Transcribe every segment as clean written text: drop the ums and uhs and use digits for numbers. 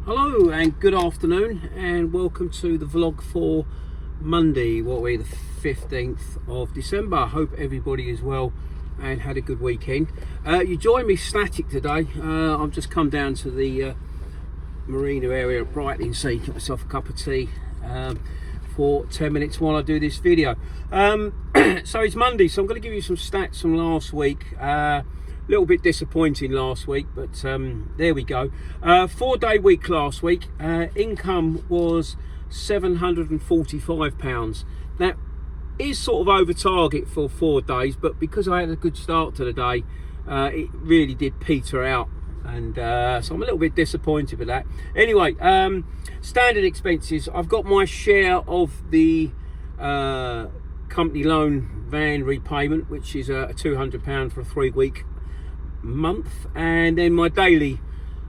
Hello and good afternoon, and welcome to the vlog for Monday, what are we, the 15th of December. I hope everybody is well and had a good weekend. You join me static today. I've just come down to the marina area at Brightlingsea, get myself a cup of tea for 10 minutes while I do this video. So it's Monday, so I'm going to give you some stats from last week. Little bit disappointing last week, but there we go. 4-day week last week. Income was £745. That is sort of over target for 4 days, but because I had a good start to the day, it really did peter out, and so I'm a little bit disappointed with that. Anyway, standard expenses. I've got my share of the company loan van repayment, which is a £200 for a 3-week month, and then my daily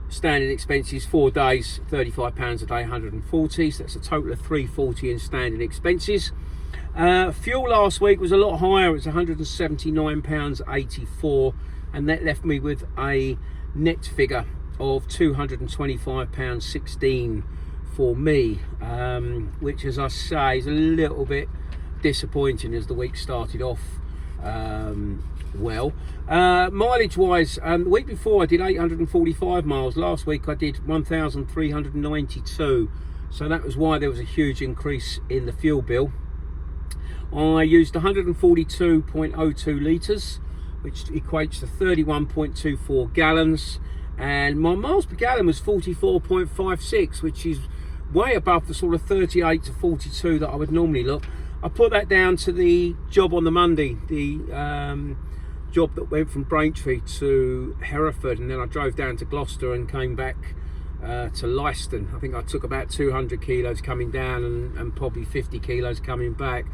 standard expenses, 4 days, £35 a day, 140, so that's a total of 340 in standard expenses. Fuel last week was a lot higher. It was £179.84, and that left me with a net figure of £225.16 for me, which, as I say, is a little bit disappointing as the week started off well. Mileage wise, the week before I did 845 miles. Last week I did 1,392, so that was why there was a huge increase in the fuel bill. I used 142.02 litres, which equates to 31.24 gallons, and my miles per gallon was 44.56, which is way above the sort of 38 to 42 that I would normally look. I put that down to the job on the Monday, the job that went from Braintree to Hereford, and then I drove down to Gloucester and came back to Leiston. I think I took about 200 kilos coming down and probably 50 kilos coming back.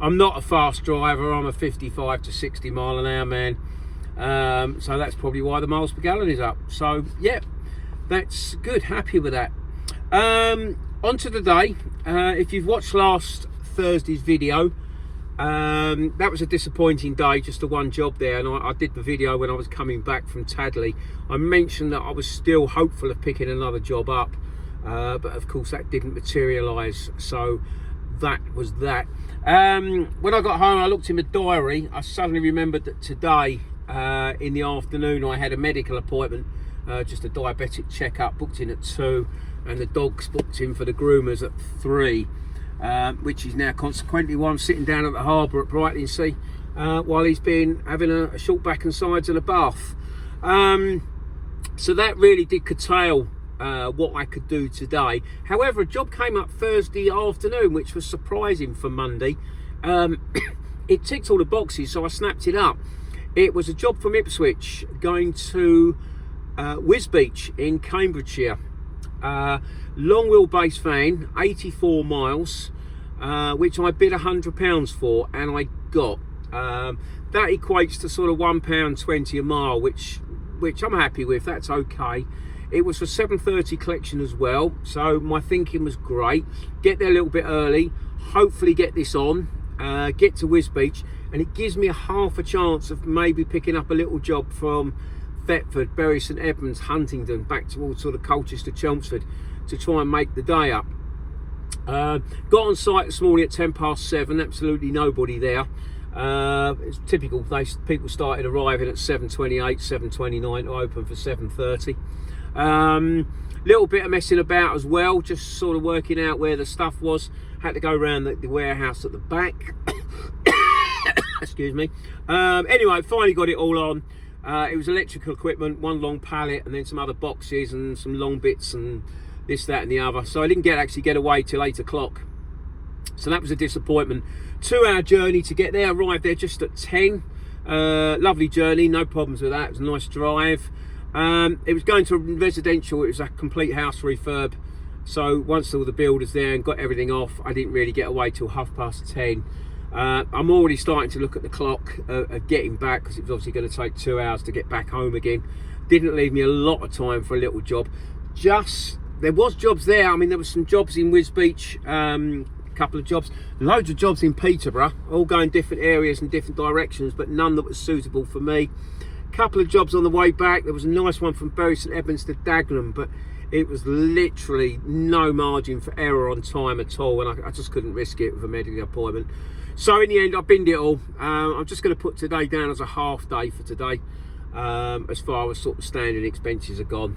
I'm not a fast driver. I'm a 55 to 60 mile an hour man, so that's probably why the miles per gallon is up. So yeah, that's good, happy with that. On to the day. If you've watched last Thursday's video, that was a disappointing day, just the one job there, and I did the video when I was coming back from Tadley. I mentioned that I was still hopeful of picking another job up, but of course that didn't materialise, so that was that. When I got home, I looked in the diary. I suddenly remembered that today in the afternoon I had a medical appointment, just a diabetic checkup, booked in at 2, and the dog's booked in for the groomers at 3. Which is now consequently why I'm sitting down at the harbour at Brightlingsea while he's been having a short back and sides and a bath. So that really did curtail what I could do today. However, a job came up Thursday afternoon, which was surprising for Monday. It ticked all the boxes, so I snapped it up. It was a job from Ipswich going to Wisbeach in Cambridgeshire. Long wheelbase van, 84 miles, which I bid £100 for, and I got. That equates to sort of £1.20 a mile, which I'm happy with. That's okay. It was for 7:30 collection as well, so my thinking was great. Get there a little bit early, hopefully get this on, get to Wisbeach, and it gives me a half a chance of maybe picking up a little job from Thetford, Bury St Edmunds, Huntingdon, back towards sort of Colchester, Chelmsford, to try and make the day up. Got on site this morning at 7:10, absolutely nobody there. It's typical, people started arriving at 7:28, 7:29 to open for 7:30. Little bit of messing about as well, just sort of working out where the stuff was. Had to go around the warehouse at the back. Excuse me. Anyway, finally got it all on. It was electrical equipment, one long pallet, and then some other boxes and some long bits and this, that and the other. So I didn't actually get away till 8 o'clock. So that was a disappointment. 2-hour journey to get there, arrived there just at 10. Lovely journey, no problems with that. It was a nice drive. It was going to a residential. It was a complete house refurb. So once all the builders there and got everything off, I didn't really get away till 10:30. I'm already starting to look at the clock of getting back, because it was obviously going to take 2 hours to get back home again. Didn't leave me a lot of time for a little job. There was jobs there. I mean, there was some jobs in Wisbeach, a couple of jobs, loads of jobs in Peterborough, all going different areas and different directions, but none that was suitable for me. Couple of jobs on the way back. There was a nice one from Bury St Edmunds to Dagenham, but It was literally no margin for error on time at all, and I just couldn't risk it with a medical appointment. So in the end, I binned it all. I'm just going to put today down as a half day for today, as far as sort of standing expenses are gone.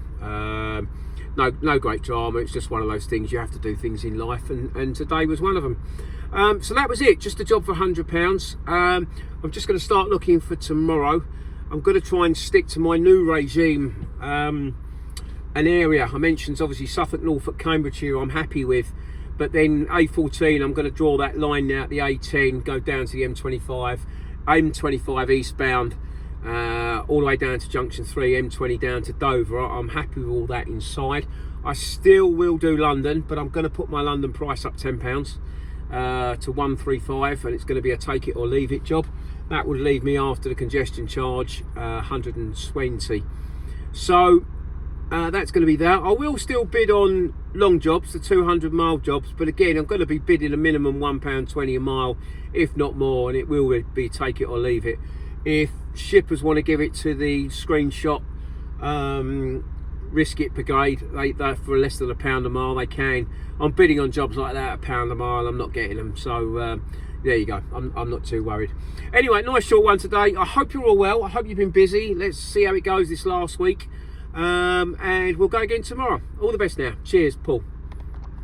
No great drama. It's just one of those things. You have to do things in life, and today was one of them. So that was it. Just a job for £100. I'm just going to start looking for tomorrow. I'm going to try and stick to my new regime. An area I mentioned, obviously Suffolk, Norfolk, Cambridgeshire, I'm happy with. But then A14, I'm going to draw that line now at the A10, go down to the M25 eastbound, all the way down to junction 3, M20 down to Dover. I'm happy with all that inside. I still will do London, but I'm going to put my London price up £10 to 135, and it's going to be a take it or leave it job. That would leave me after the congestion charge 120. So that's going to be that. I will still bid on long jobs, the 200-mile jobs, but again, I'm going to be bidding a minimum £1.20 a mile, if not more, and it will be take it or leave it. If shippers want to give it to the screenshot risk it brigade, they for less than £1 a mile, they can. I'm bidding on jobs like that, £1 a mile. I'm not getting them, so there you go. I'm not too worried. Anyway, nice short one today. I hope you're all well. I hope you've been busy. Let's see how it goes this last week. And we'll go again tomorrow. All the best now. Cheers, Paul.